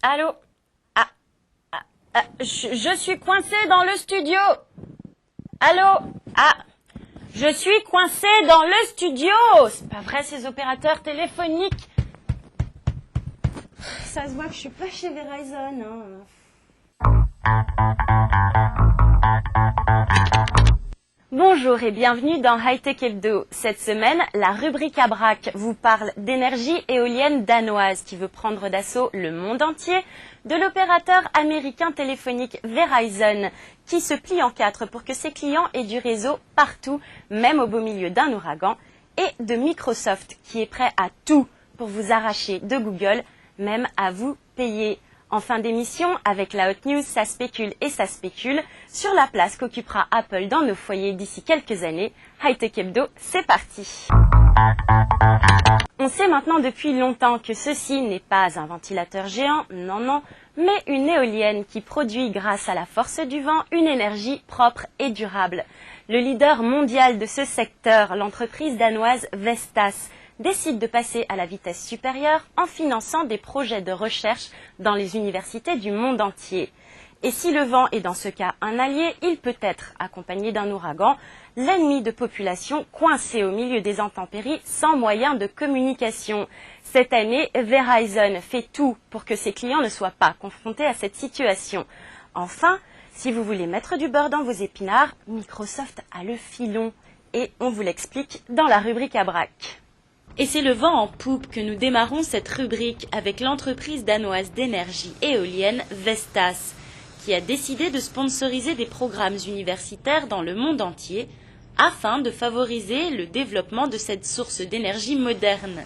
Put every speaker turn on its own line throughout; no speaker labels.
Allô? Je suis coincée dans le studio. Allô? Je suis coincée dans le studio. C'est pas vrai, ces opérateurs téléphoniques. Ça se voit que je suis pas chez Verizon, hein. Bonjour et bienvenue dans Hightech Hebdo. Cette semaine, la rubrique à braque vous parle d'énergie éolienne danoise qui veut prendre d'assaut le monde entier, de l'opérateur américain téléphonique Verizon qui se plie en quatre pour que ses clients aient du réseau partout, même au beau milieu d'un ouragan, et de Microsoft qui est prêt à tout pour vous arracher de Google, même à vous payer. En fin d'émission, avec la Hot News, ça spécule et ça spécule sur la place qu'occupera Apple dans nos foyers d'ici quelques années. Hightech Hebdo, c'est parti. On sait maintenant depuis longtemps que ceci n'est pas un ventilateur géant, non, mais une éolienne qui produit grâce à la force du vent une énergie propre et durable. Le leader mondial de ce secteur, l'entreprise danoise Vestas, décide de passer à la vitesse supérieure en finançant des projets de recherche dans les universités du monde entier. Et si le vent est dans ce cas un allié, il peut être accompagné d'un ouragan, l'ennemi de population coincé au milieu des intempéries sans moyen de communication. Cette année, Verizon fait tout pour que ses clients ne soient pas confrontés à cette situation. Enfin, si vous voulez mettre du beurre dans vos épinards, Microsoft a le filon. Et on vous l'explique dans la rubrique à braque. Et c'est le vent en poupe que nous démarrons cette rubrique avec l'entreprise danoise d'énergie éolienne Vestas, qui a décidé de sponsoriser des programmes universitaires dans le monde entier afin de favoriser le développement de cette source d'énergie moderne.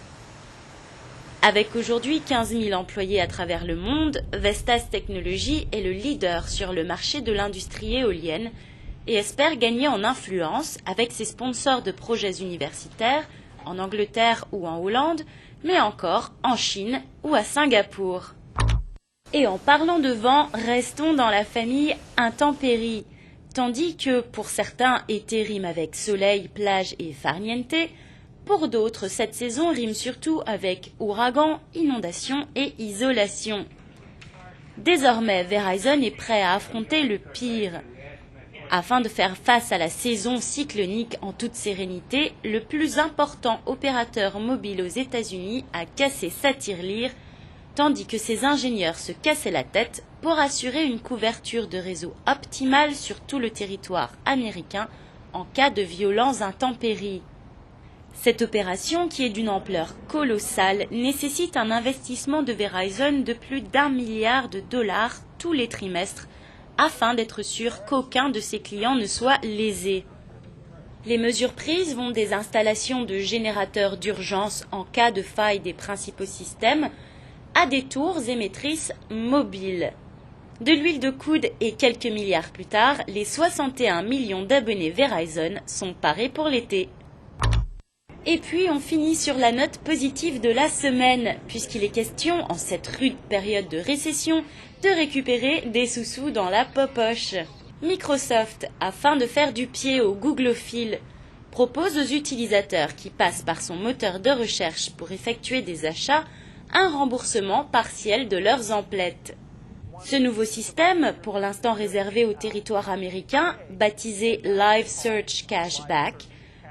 Avec aujourd'hui 15 000 employés à travers le monde, Vestas Technologies est le leader sur le marché de l'industrie éolienne et espère gagner en influence avec ses sponsors de projets universitaires en Angleterre ou en Hollande, mais encore en Chine ou à Singapour. Et en parlant de vent, restons dans la famille intempéries. Tandis que pour certains, été rime avec soleil, plage et farniente, pour d'autres, cette saison rime surtout avec ouragan, inondation et isolation. Désormais, Verizon est prêt à affronter le pire. Afin de faire face à la saison cyclonique en toute sérénité, le plus important opérateur mobile aux États-Unis a cassé sa tirelire, tandis que ses ingénieurs se cassaient la tête pour assurer une couverture de réseau optimale sur tout le territoire américain en cas de violentes intempéries. Cette opération, qui est d'une ampleur colossale, nécessite un investissement de Verizon de plus d'1 milliard de dollars tous les trimestres, afin d'être sûr qu'aucun de ses clients ne soit lésé. Les mesures prises vont des installations de générateurs d'urgence en cas de faille des principaux systèmes à des tours émettrices mobiles. De l'huile de coude et quelques milliards plus tard, les 61 millions d'abonnés Verizon sont parés pour l'été. Et puis on finit sur la note positive de la semaine, puisqu'il est question, en cette rude période de récession, de récupérer des sous-sous dans la popoche. Microsoft, afin de faire du pied au Googlophile, propose aux utilisateurs qui passent par son moteur de recherche pour effectuer des achats un remboursement partiel de leurs emplettes. Ce nouveau système, pour l'instant réservé au territoire américain, baptisé Live Search Cashback,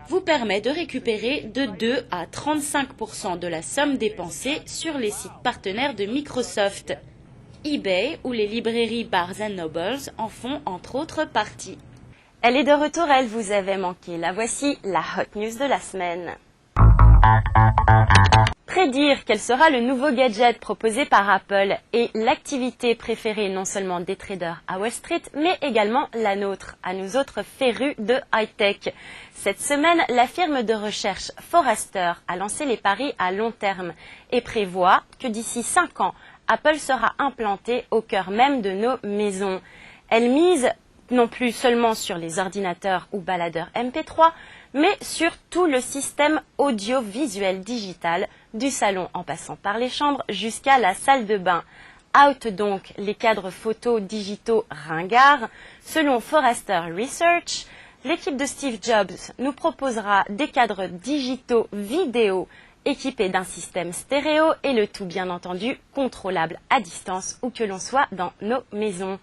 vous permet de récupérer de 2 à 35% de la somme dépensée sur les sites partenaires de Microsoft. eBay ou les librairies Barnes & Noble en font entre autres partie. Elle est de retour, elle vous avait manqué. La voici, la Hot News de la semaine. Prédire quel sera le nouveau gadget proposé par Apple est l'activité préférée non seulement des traders à Wall Street, mais également la nôtre, à nous autres férus de high-tech. Cette semaine, la firme de recherche Forrester a lancé les paris à long terme et prévoit que d'ici 5 ans, Apple sera implanté au cœur même de nos maisons. Elle mise non plus seulement sur les ordinateurs ou baladeurs MP3, mais sur tout le système audiovisuel digital, du salon en passant par les chambres jusqu'à la salle de bain. Out donc les cadres photos digitaux ringards. Selon Forrester Research, l'équipe de Steve Jobs nous proposera des cadres digitaux vidéo équipé d'un système stéréo et le tout bien entendu contrôlable à distance où que l'on soit dans nos maisons.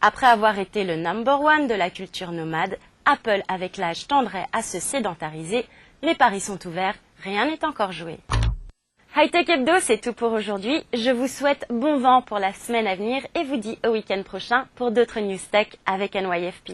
Après avoir été le #1 de la culture nomade, Apple avec l'âge tendrait à se sédentariser. Les paris sont ouverts, rien n'est encore joué. Hightech Hebdo, c'est tout pour aujourd'hui. Je vous souhaite bon vent pour la semaine à venir et vous dis au week-end prochain pour d'autres news tech avec NYFP.